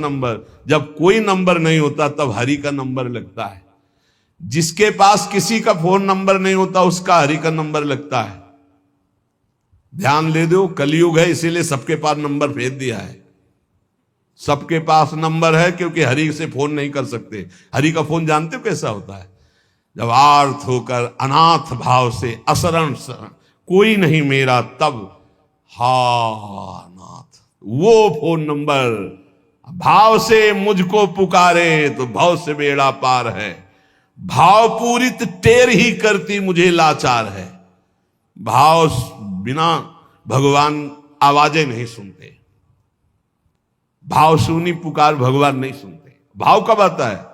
Number, जब कोई number नहीं होता तब हरि का नंबर लगता है। जिसके पास किसी का फोन नंबर नहीं होता उसका हरि का नंबर लगता है। ध्यान ले दो, कलयुग है इसीलिए सबके पास नंबर भेज दिया है। सबके पास नंबर है क्योंकि हरि से फोन नहीं कर सकते। हरि का फोन जानते हो कैसा होता है? जब आर्थ होकर अनाथ भाव से असरण कोई नहीं मेरा तब हा नाथ, वो फोन नंबर भाव से मुझको पुकारे तो भाव से बेड़ा पार है। भाव पूरित टेर ही करती मुझे लाचार है। भाव बिना भगवान आवाजें नहीं सुनते। भाव सुनी पुकार भगवान नहीं सुनते। भाव कब आता है?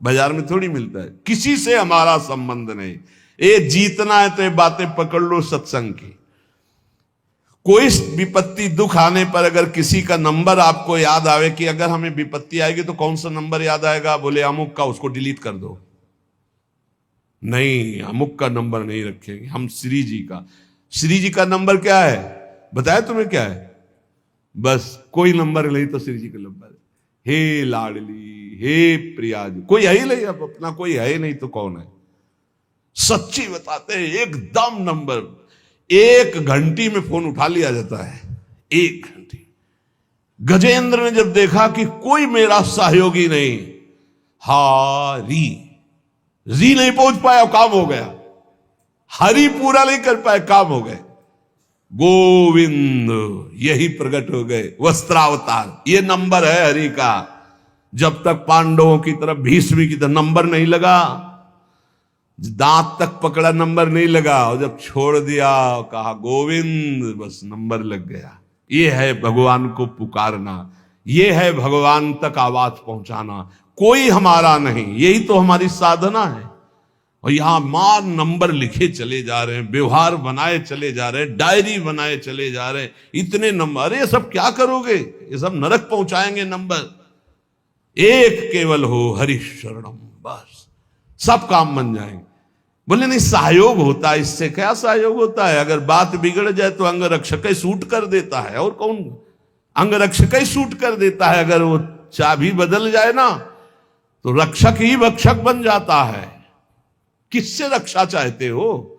बाजार में थोड़ी मिलता है। किसी से हमारा संबंध नहीं। ये जीतना है तो ये बातें पकड़ लो सत्संग की। कोई विपत्ति दुख आने पर अगर किसी का नंबर आपको याद आवे कि अगर हमें विपत्ति आएगी तो कौन सा नंबर याद आएगा? बोले अमुक का, उसको डिलीट कर दो। नहीं, अमुक का नंबर नहीं रखेंगे हम, श्री जी का। श्री जी का नंबर क्या है बताया तुम्हें? क्या है? बस कोई नंबर नहीं तो श्री जी का नंबर, हे लाडली, हे प्रिया जी। कोई है ही नहीं, अब अपना कोई है ही नहीं तो कौन है? सच्ची बताते हैं, एकदम नंबर। 1 घंटी में फोन उठा लिया जाता है। 1 घंटी। गजेंद्र ने जब देखा कि कोई मेरा सहयोगी नहीं, हारी री नहीं पहुंच पाया, काम हो गया। हरि पूरा नहीं कर पाए, काम हो गए। गोविंद यही प्रकट हो गए, वस्त्रावतार। ये नंबर है हरि का। जब तक पांडवों की तरफ, भीष्म की तरफ नंबर नहीं लगा, दांत तक पकड़ा नंबर नहीं लगा, और जब छोड़ दिया कहा गोविंद, बस नंबर लग गया। ये है भगवान को पुकारना, ये है भगवान तक आवाज पहुंचाना। कोई हमारा नहीं, यही तो हमारी साधना है। और यहां मार नंबर लिखे चले जा रहे हैं, व्यवहार बनाए चले जा रहे हैं, डायरी बनाए चले जा रहे हैं। इतने नंबर, अरे ये सब क्या करोगे? ये सब नरक पहुंचाएंगे नंबर। एक केवल हो हरि शरणम, बस सब काम बन जाएंगे। बोले नहीं, सहयोग होता है। इससे क्या सहयोग होता है? अगर बात बिगड़ जाए तो अंग रक्षक ही सूट कर देता है। और कौन? अंग रक्षक ही सूट कर देता है। अगर वो चाबी बदल जाए ना तो रक्षक ही भक्षक बन जाता है। किससे रक्षा चाहते हो?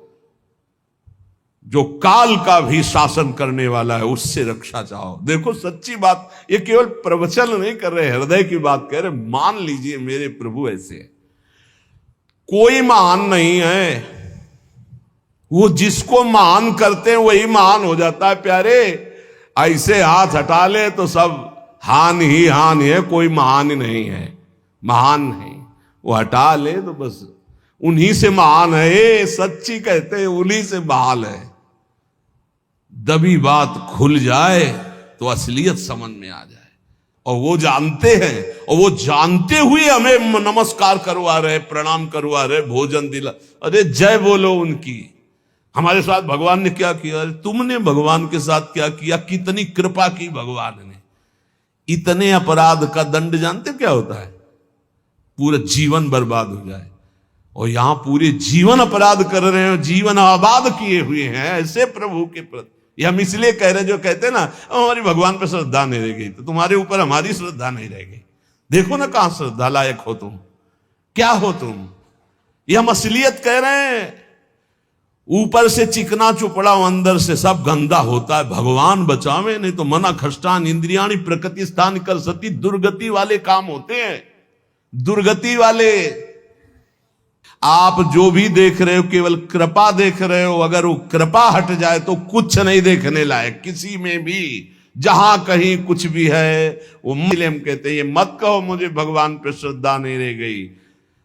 जो काल का भी शासन करने वाला है उससे रक्षा चाहो। देखो सच्ची बात, ये केवल प्रवचन नहीं कर रहे, हृदय की बात कह रहे। मान लीजिए मेरे प्रभु ऐसे है, कोई महान नहीं है। वो जिसको महान करते हैं वही महान हो जाता है प्यारे। ऐसे हाथ हटा ले तो सब हान ही हान है, कोई महान ही नहीं है। महान है वो हटा ले तो बस उन्हीं से महान है। सच्ची कहते हैं उन्हीं से बहाल है। दबी बात खुल जाए तो असलियत समझ में आ जाए। और वो जानते हैं, और वो जानते हुए हमें नमस्कार करवा रहे, प्रणाम करवा रहे, भोजन दिला। अरे जय बोलो उनकी। हमारे साथ भगवान ने क्या किया? तुमने भगवान के साथ क्या किया? कितनी कृपा की भगवान ने। इतने अपराध का दंड जानते क्या होता है? पूरा जीवन बर्बाद हो जाए। और यहां पूरे जीवन अपराध कर रहे हैं, जीवन आबाद किए हुए हैं ऐसे प्रभु के प्रति। ये हम इसलिए कह रहे हैं, जो कहते हैं ना हमारी भगवान पर श्रद्धा नहीं रह गई तो तुम्हारे ऊपर हमारी श्रद्धा नहीं रह गई। देखो ना कहां श्रद्धा लायक हो तुम, क्या हो तुम। ये हम असलियत कह रहे हैं। ऊपर से चिकना चुपड़ा, अंदर से सब गंदा होता है। भगवान बचावे, नहीं तो मना खष्टान इंद्रियाणी प्रकृति स्थान कर सती। दुर्गति वाले काम होते हैं, दुर्गति वाले। आप जो भी देख रहे हो केवल कृपा देख रहे हो। अगर वो कृपा हट जाए तो कुछ नहीं देखने लायक किसी में भी। जहां कहीं कुछ भी है वो हम कहते हैं, ये मत कहो मुझे भगवान पे श्रद्धा नहीं रह गई।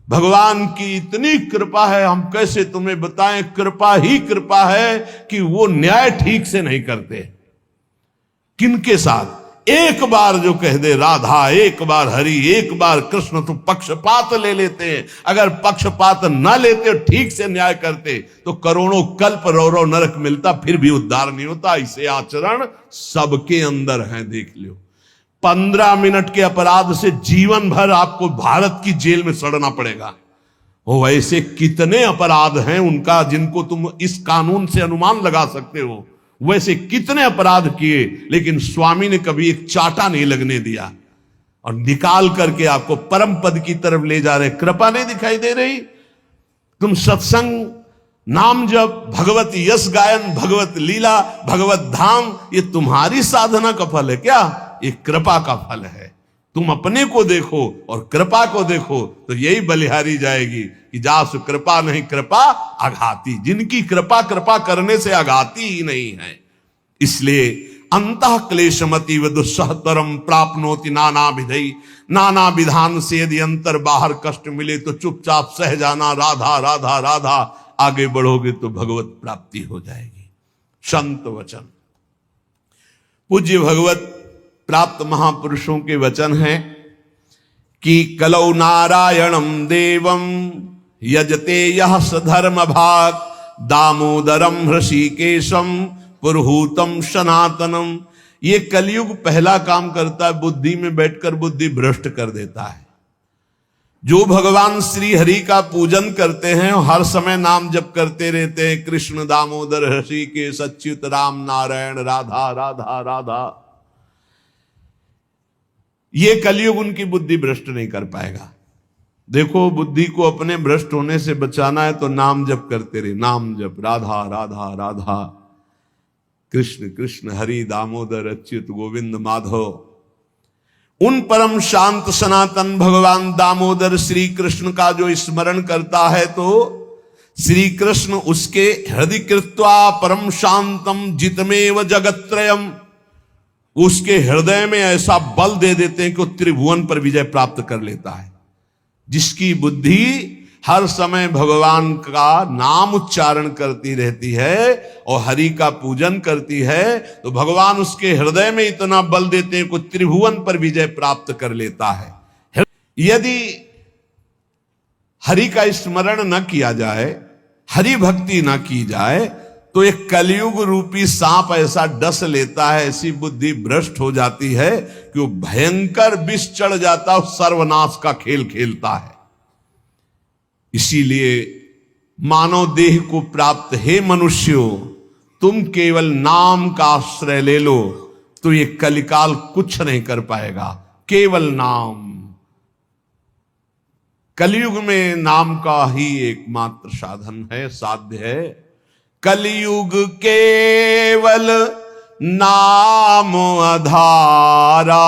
भगवान की इतनी कृपा है, हम कैसे तुम्हें बताएं। कृपा ही कृपा है कि वो न्याय ठीक से नहीं करते। किनके साथ? एक बार जो कह दे राधा, एक बार हरि, एक बार कृष्ण, तो पक्षपात ले लेते हैं। अगर पक्षपात न लेते, ठीक से न्याय करते तो करोड़ों कल्प रो नरक मिलता, फिर भी उद्धार नहीं होता। इसे आचरण सबके अंदर है, देख लो। 15 मिनट के अपराध से जीवन भर आपको भारत की जेल में सड़ना पड़ेगा। वो ऐसे कितने अपराध हैं उनका, जिनको तुम इस कानून से अनुमान लगा सकते हो। वैसे कितने अपराध किए, लेकिन स्वामी ने कभी एक चाटा नहीं लगने दिया। और निकाल करके आपको परम पद की तरफ ले जा रहे। कृपा नहीं दिखाई दे रही? तुम सत्संग, नाम जप, भगवत यश गायन, भगवत लीला, भगवत धाम, ये तुम्हारी साधना का फल है क्या? ये कृपा का फल है। तुम अपने को देखो और कृपा को देखो तो यही बलिहारी जाएगी कि जासु कृपा नहीं कृपा आघाती। जिनकी कृपा कृपा करने से आघाती ही नहीं है। इसलिए अंतः क्लेशमतीव दुस्सहतरम प्राप्नोति नाना विधि। नाना विधान से यदि अंतर बाहर कष्ट मिले तो चुपचाप सह जाना, राधा राधा राधा। आगे बढ़ोगे तो भगवत प्राप्ति हो जाएगी। संत वचन, पूज्य भगवत प्राप्त महापुरुषों के वचन हैं कि कलौ नारायणम देवम यजते यह सधर्म भाग, दामोदरम हृषिकेशम पुरहूतम सनातनम। ये कलयुग पहला काम करता है, बुद्धि में बैठकर बुद्धि भ्रष्ट कर देता है। जो भगवान श्री हरि का पूजन करते हैं, हर समय नाम जप करते रहते हैं, कृष्ण दामोदर हृषिकेश अच्युत राम नारायण राधा राधा राधा, ये कलयुग उनकी बुद्धि भ्रष्ट नहीं कर पाएगा। देखो, बुद्धि को अपने भ्रष्ट होने से बचाना है तो नाम जप करते रहे। नाम जप, राधा राधा राधा, कृष्ण कृष्ण हरि दामोदर अच्युत गोविंद माधव। उन परम शांत सनातन भगवान दामोदर श्री कृष्ण का जो स्मरण करता है तो श्री कृष्ण उसके हृदय कृत्वा परम शांतम जितमेव जगत्त्रयम, उसके हृदय में ऐसा बल दे देते हैं कि वो त्रिभुवन पर विजय प्राप्त कर लेता है। जिसकी बुद्धि हर समय भगवान का नाम उच्चारण करती रहती है और हरि का पूजन करती है तो भगवान उसके हृदय में इतना बल देते हैं कि त्रिभुवन पर विजय प्राप्त कर लेता है। यदि हरि का स्मरण न किया जाए, हरि भक्ति न की जाए तो एक कलयुग रूपी सांप ऐसा डस लेता है, ऐसी बुद्धि भ्रष्ट हो जाती है कि वो भयंकर विष चढ़ जाता है, सर्वनाश का खेल खेलता है। इसीलिए मानव देह को प्राप्त हे मनुष्यों, तुम केवल नाम का आश्रय ले लो तो ये कलिकाल कुछ नहीं कर पाएगा। केवल नाम, कलयुग में नाम का ही एकमात्र साधन है, साध्य है। कलयुग केवल नाम आधारा,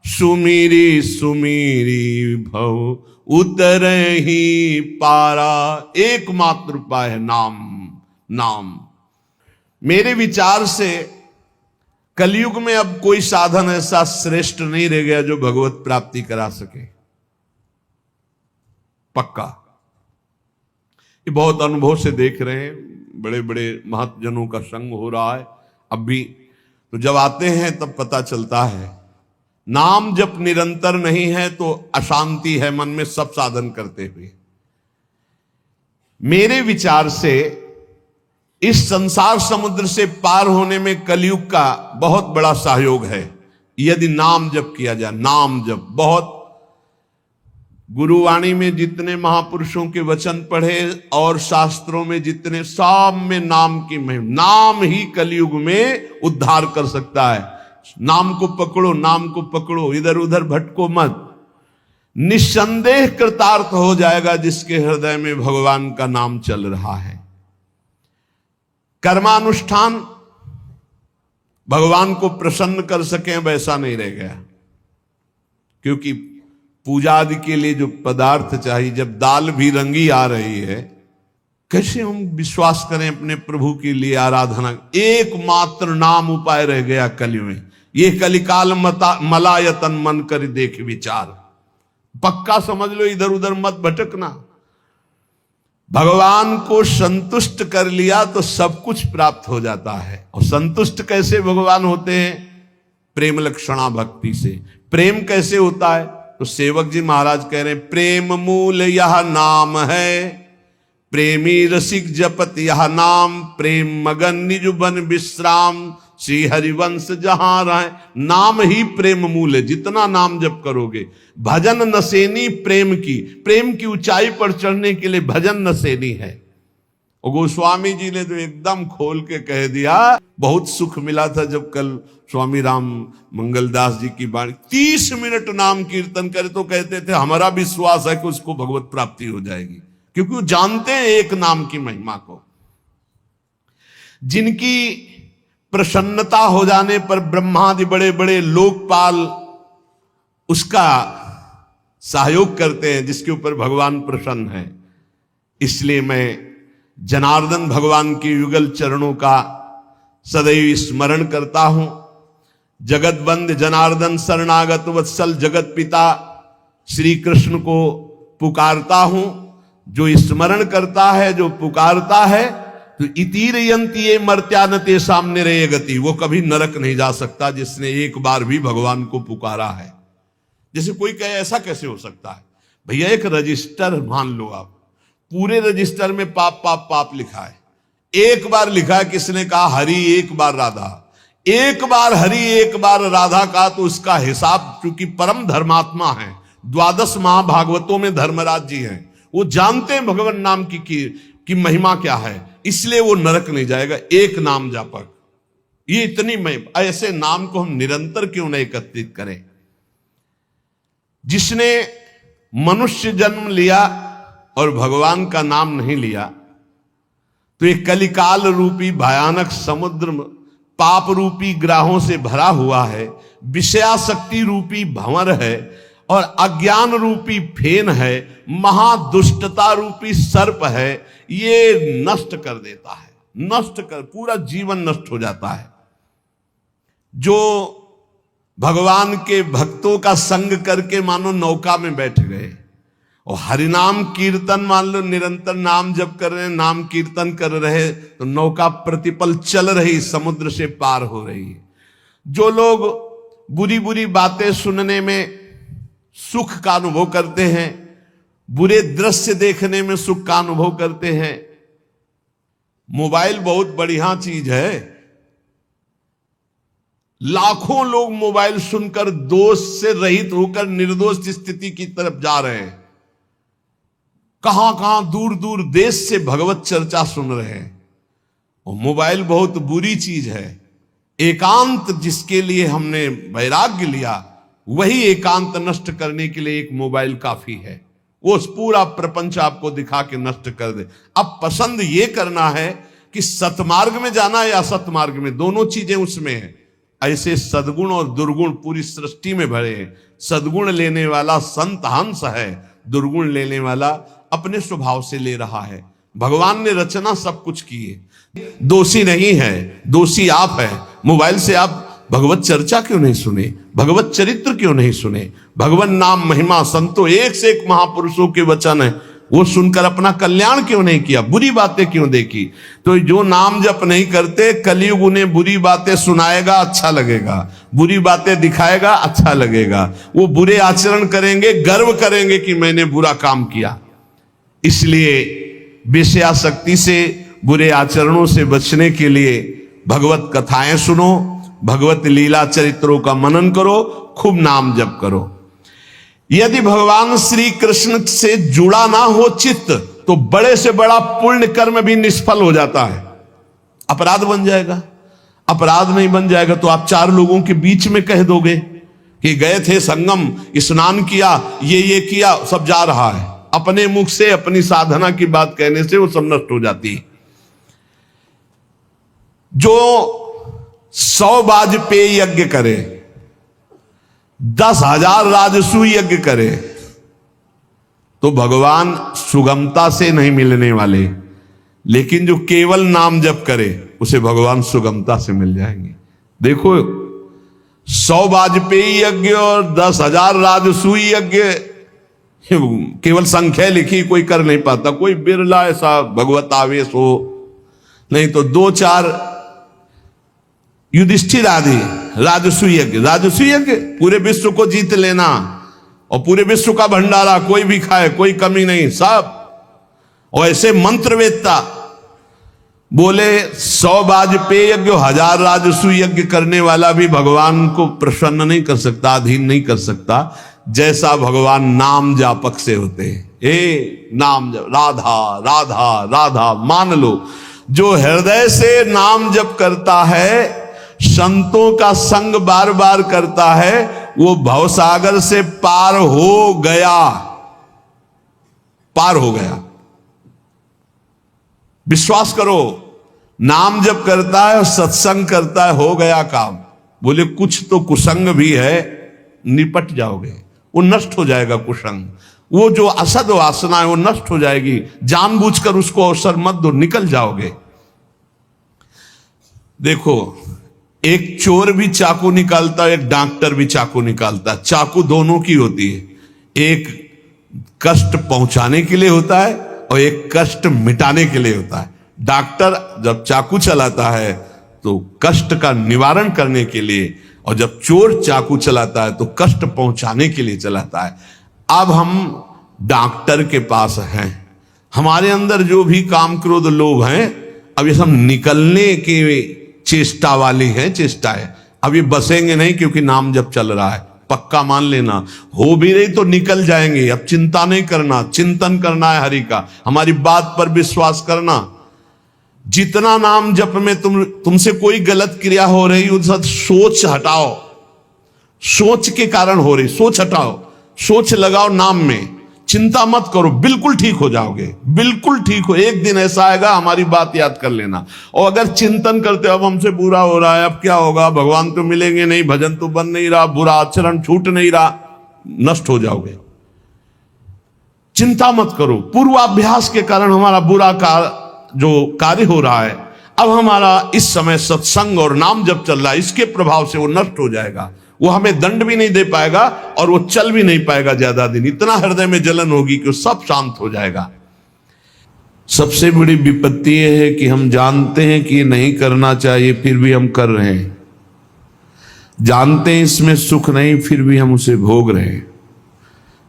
सुमिरी सुमिरी भव उतर ही पारा। एकमात्र उपाय है नाम। नाम मेरे विचार से कलयुग में अब कोई साधन ऐसा श्रेष्ठ नहीं रह गया जो भगवत प्राप्ति करा सके। पक्का, ये बहुत अनुभव से देख रहे हैं। बड़े बड़े महत्जनों का संग हो रहा है अब भी, तो जब आते हैं तब पता चलता है नाम जब निरंतर नहीं है तो अशांति है मन में, सब साधन करते हुए। मेरे विचार से इस संसार समुद्र से पार होने में कलयुग का बहुत बड़ा सहयोग है यदि नाम जप किया जाए। नाम जप बहुत, गुरुवाणी में जितने महापुरुषों के वचन पढ़े और शास्त्रों में जितने, सब में नाम की महिमा। नाम ही कलयुग में उद्धार कर सकता है। नाम को पकड़ो, नाम को पकड़ो, इधर उधर भटको मत। निस्संदेह कृतार्थ हो जाएगा जिसके हृदय में भगवान का नाम चल रहा है। कर्मानुष्ठान भगवान को प्रसन्न कर सके वैसा नहीं रह गया, क्योंकि पूजा आदि के लिए जो पदार्थ चाहिए, जब दाल भी रंगी आ रही है, कैसे हम विश्वास करें अपने प्रभु के लिए आराधना। एकमात्र नाम उपाय रह गया कलयुग में। ये कलिकाल मलायतन मन कर देख विचार, पक्का समझ लो, इधर उधर मत भटकना। भगवान को संतुष्ट कर लिया तो सब कुछ प्राप्त हो जाता है। और संतुष्ट कैसे भगवान होते हैं? प्रेम लक्षणा भक्ति से। प्रेम कैसे होता है? तो सेवक जी महाराज कह रहे हैं, प्रेम मूल यह नाम है, प्रेमी रसिक जपत यह नाम, प्रेम मगन निज बन विश्राम, श्री हरिवंश जहां रहे। नाम ही प्रेम मूल है। जितना नाम जप करोगे, भजन नसेनी प्रेम की, प्रेम की ऊंचाई पर चढ़ने के लिए भजन नसेनी है। और गोस्वामी जी ने तो एकदम खोल के कह दिया। बहुत सुख मिला था जब कल स्वामी राम मंगलदास जी की वाणी 30 मिनट नाम कीर्तन करे तो कहते थे हमारा विश्वास है कि उसको भगवत प्राप्ति हो जाएगी, क्योंकि वो जानते हैं एक नाम की महिमा को। जिनकी प्रसन्नता हो जाने पर ब्रह्मादि बड़े बड़े लोकपाल उसका सहयोग करते हैं, जिसके ऊपर भगवान प्रसन्न है। इसलिए मैं जनार्दन भगवान के युगल चरणों का सदैव स्मरण करता हूं। जगत बंद जनार्दन शरणागत वत्सल जगत पिता श्री कृष्ण को पुकारता हूं। जो स्मरण करता है, जो पुकारता है, तो इतीरयंती ये मर्त्यानते सामने रहे गति, वो कभी नरक नहीं जा सकता जिसने एक बार भी भगवान को पुकारा है। जैसे कोई कहे ऐसा कैसे हो सकता है? भैया एक रजिस्टर मान लो आप, पूरे रजिस्टर में पाप पाप पाप लिखा है। एक बार लिखा है, किसने कहा हरि एक बार राधा, एक बार हरि एक बार राधा का, तो उसका हिसाब, चूंकि परम धर्मात्मा है, 12 महाभागवतों में धर्मराज जी हैं, वो जानते हैं भगवान नाम की महिमा क्या है, इसलिए वो नरक नहीं जाएगा। एक नाम जापक, ये इतनी महिमा, ऐसे नाम को हम निरंतर क्यों नहीं एकत्रित करें? जिसने मनुष्य जन्म लिया और भगवान का नाम नहीं लिया, तो ये कलिकाल रूपी भयानक समुद्र पाप रूपी ग्राहों से भरा हुआ है, विषयाशक्ति रूपी भंवर है, और अज्ञान रूपी फेन है, महादुष्टता रूपी सर्प है। ये नष्ट कर देता है, नष्ट कर, पूरा जीवन नष्ट हो जाता है। जो भगवान के भक्तों का संग करके मानो नौका में बैठ गए और हरिनाम कीर्तन, मान लो निरंतर नाम जप कर रहे हैं, नाम कीर्तन कर रहे, तो नौका प्रतिपल चल रही, समुद्र से पार हो रही है। जो लोग बुरी बुरी बातें सुनने में सुख का अनुभव करते हैं, बुरे दृश्य देखने में सुख का अनुभव करते हैं, मोबाइल बहुत बढ़िया चीज है। लाखों लोग मोबाइल सुनकर दोष से रहित होकर निर्दोष स्थिति की तरफ जा रहे हैं। कहां कहां दूर दूर देश से भगवत चर्चा सुन रहे हैं। और मोबाइल बहुत बुरी चीज है। एकांत जिसके लिए हमने वैराग्य लिया, वही एकांत नष्ट करने के लिए एक मोबाइल काफी है। वो पूरा प्रपंच आपको दिखा के नष्ट कर दे। अब पसंद ये करना है कि सतमार्ग में जाना है या असतमार्ग में, दोनों चीजें उसमें है। ऐसे सद्गुण और दुर्गुण पूरी सृष्टि में भरे हैं। सद्गुण लेने वाला संत हंस है, दुर्गुण लेने वाला अपने स्वभाव से ले रहा है। भगवान ने रचना सब कुछ की है, दोषी नहीं है, दोषी आप है। मोबाइल से आप भगवत चर्चा क्यों नहीं सुने, भगवत चरित्र क्यों नहीं सुने, भगवान नाम महिमा संतो एक से एक महापुरुषों के वचन है, वो सुनकर अपना कल्याण क्यों नहीं किया, बुरी बातें क्यों देखी? तो जो नाम जप नहीं करते, कलयुग उन्हें बुरी बातें सुनाएगा, अच्छा लगेगा, बुरी बातें दिखाएगा, अच्छा लगेगा। वो बुरे आचरण करेंगे, गर्व करेंगे कि मैंने बुरा काम किया। इसलिए विषयाशक्ति से, बुरे आचरणों से बचने के लिए भगवत कथाएं सुनो, भगवत लीला चरित्रों का मनन करो, खूब नाम जप करो। यदि भगवान श्री कृष्ण से जुड़ा ना हो चित्त, तो बड़े से बड़ा पुण्य कर्म भी निष्फल हो जाता है, अपराध बन जाएगा। अपराध नहीं बन जाएगा तो आप 4 लोगों के बीच में कह दोगे कि गए थे संगम, स्नान किया, ये किया, सब जा रहा है। अपने मुख से अपनी साधना की बात कहने से वो सब नष्ट हो जाती है। जो 100 वाजपेयी यज्ञ करे, 10,000 राजसू यज्ञ करे, तो भगवान सुगमता से नहीं मिलने वाले। लेकिन जो केवल नाम जप करे, उसे भगवान सुगमता से मिल जाएंगे। देखो 100 वाजपेयी यज्ञ और 10,000 राजसू यज्ञ, केवल संख्या लिखी, कोई कर नहीं पाता। कोई बिरला ऐसा भगवत आवेश हो, नहीं तो 2-4 युधिष्ठिर आदि राजसू यज्ञ पूरे विश्व को जीत लेना, और पूरे विश्व का भंडारा कोई भी खाए, कोई कमी नहीं, सब। और ऐसे मंत्रवेत्ता बोले 100 वाजपेयी यज्ञ 1000 राजसूय यज्ञ करने वाला भी भगवान को प्रसन्न नहीं कर सकता, अधीन नहीं कर सकता, जैसा भगवान नाम जापक से होते हैं। नाम जप, राधा राधा राधा, मान लो जो हृदय से नाम जप करता है, संतों का संग बार बार करता है, वो भवसागर से पार हो गया, पार हो गया। विश्वास करो, नाम जप करता है और सत्संग करता है, हो गया काम। बोले कुछ तो कुसंग भी है, निपट जाओगे, वो नष्ट हो जाएगा कुसंग, वो जो असद वासना है वो नष्ट हो जाएगी। जानबूझकर उसको अवसर मत दो, निकल जाओगे। देखो, एक चोर भी चाकू निकालता है, एक डॉक्टर भी चाकू निकालता है। चाकू दोनों की होती है, एक कष्ट पहुंचाने के लिए होता है और एक कष्ट मिटाने के लिए होता है। डॉक्टर जब चाकू चलाता है तो कष्ट का निवारण करने के लिए, और जब चोर चाकू चलाता है तो कष्ट पहुंचाने के लिए चलाता है। अब हम डॉक्टर के पास हैं, हमारे अंदर जो भी काम क्रोध लोभ हैं, अब ये सब निकलने की चेष्टा वाली है, चेष्टा है। अब ये बसेंगे नहीं, क्योंकि नाम जब चल रहा है, पक्का मान लेना। हो भी नहीं तो निकल जाएंगे। अब चिंता नहीं करना, चिंतन करना है हरि का, हमारी बात पर विश्वास करना। जितना नाम जप में तुमसे कोई गलत क्रिया हो रही, उस सोच हटाओ, सोच के कारण हो रही, सोच हटाओ, सोच लगाओ नाम में, चिंता मत करो, बिल्कुल ठीक हो जाओगे, बिल्कुल ठीक हो। एक दिन ऐसा आएगा, हमारी बात याद कर लेना। और अगर चिंतन करते हो अब हमसे बुरा हो रहा है, अब क्या होगा, भगवान तो मिलेंगे नहीं, भजन तो बन नहीं रहा, बुरा आचरण छूट नहीं रहा, नष्ट हो जाओगे। चिंता मत करो, पूर्वाभ्यास के कारण हमारा बुरा जो कार्य हो रहा है, अब हमारा इस समय सत्संग और नाम जब चल रहा है, इसके प्रभाव से वो नष्ट हो जाएगा। वो हमें दंड भी नहीं दे पाएगा और वो चल भी नहीं पाएगा ज्यादा दिन। इतना हृदय में जलन होगी कि वो सब शांत हो जाएगा। सबसे बड़ी विपत्ति यह है कि हम जानते हैं कि ये नहीं करना चाहिए, फिर भी हम कर रहे हैं। जानते हैं इसमें सुख नहीं, फिर भी हम उसे भोग रहे हैं।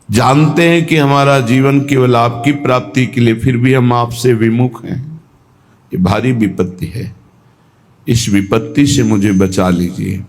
जानते हैं कि हमारा जीवन केवल आपकी प्राप्ति के लिए, फिर भी हम आपसे विमुख हैं। ये भारी विपत्ति है। इस विपत्ति से मुझे बचा लीजिए।